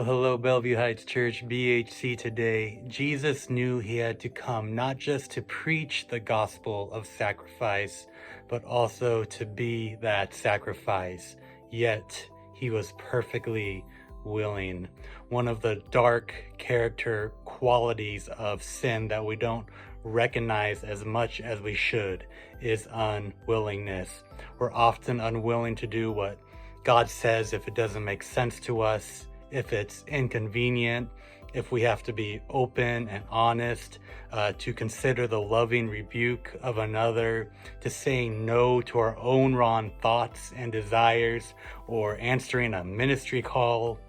Well, hello, Bellevue Heights Church, BHC today. Jesus knew he had to come not just to preach the gospel of sacrifice, but also to be that sacrifice. Yet, he was perfectly willing. One of the dark character qualities of sin that we don't recognize as much as we should is unwillingness. We're often unwilling to do what God says if it doesn't make sense to us, if it's inconvenient, if we have to be open and honest, to consider the loving rebuke of another, to saying no to our own wrong thoughts and desires, or answering a ministry call,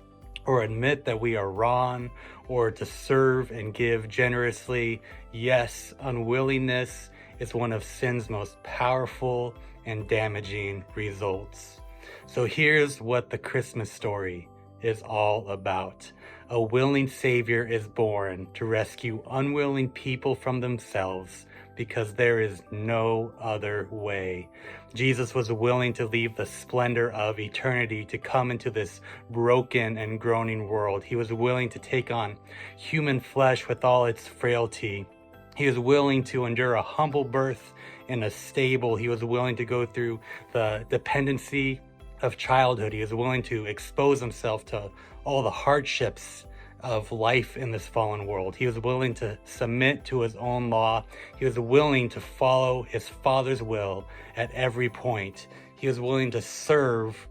or admit that we are wrong, or to serve and give generously. Yes, unwillingness is one of sin's most powerful and damaging results. So here's what the Christmas story is all about. A willing Savior is born to rescue unwilling people from themselves, because there is no other way. Jesus was willing to leave the splendor of eternity to come into this broken and groaning world. He was willing to take on human flesh with all its frailty. He was willing to endure a humble birth in a stable. He was willing to go through the dependency of childhood. He was willing to expose himself to all the hardships of life in this fallen world. He was willing to submit to his own law. He was willing to follow his Father's will at every point. He was willing to serve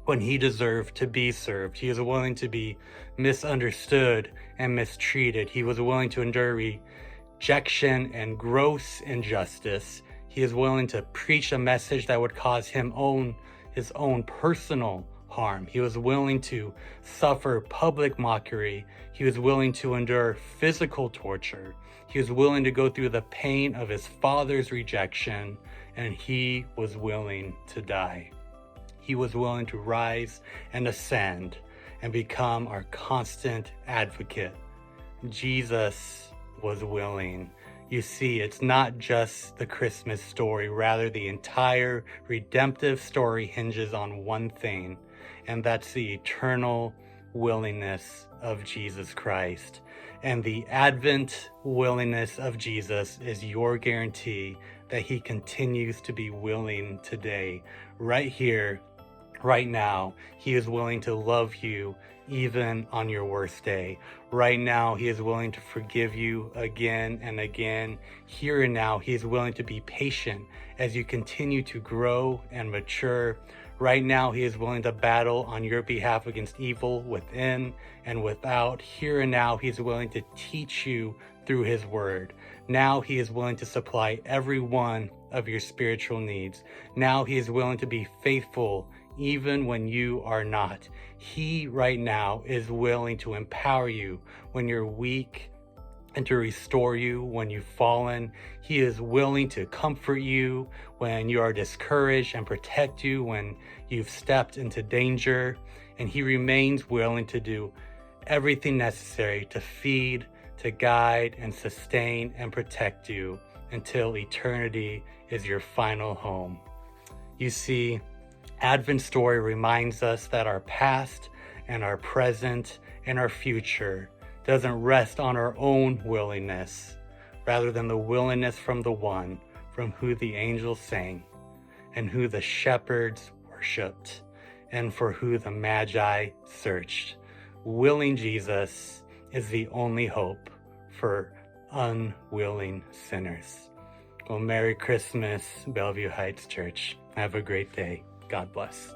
when he deserved to be served. He was willing to be misunderstood and mistreated. He was willing to endure rejection and gross injustice. He is willing to preach a message that would cause his own personal harm. He was willing to suffer public mockery. He was willing to endure physical torture. He was willing to go through the pain of his Father's rejection, and he was willing to die. He was willing to rise and ascend and become our constant advocate. Jesus was willing. You see, it's not just the Christmas story. Rather, the entire redemptive story hinges on one thing, and that's the eternal willingness of Jesus Christ. And the Advent willingness of Jesus is your guarantee that he continues to be willing today, right here, right now. He is willing to love you even on your worst day. Right now, he is willing to forgive you again and again. Here and now, he is willing to be patient as you continue to grow and mature. Right now, he is willing to battle on your behalf against evil within and without. Here and now, he is willing to teach you through his word. Now he is willing to supply every one of your spiritual needs. Now he is willing to be faithful even when you are not. He right now is willing to empower you when you're weak and to restore you when you've fallen. He is willing to comfort you when you are discouraged and protect you when you've stepped into danger. And he remains willing to do everything necessary to feed, to guide, and sustain and protect you until eternity is your final home. You see, Advent story reminds us that our past and our present and our future doesn't rest on our own willingness, rather than the willingness from the one from who the angels sang, and who the shepherds worshipped, and for who the Magi searched. Willing Jesus is the only hope for unwilling sinners. Well, Merry Christmas, Bellevue Heights Church. Have a great day. God bless.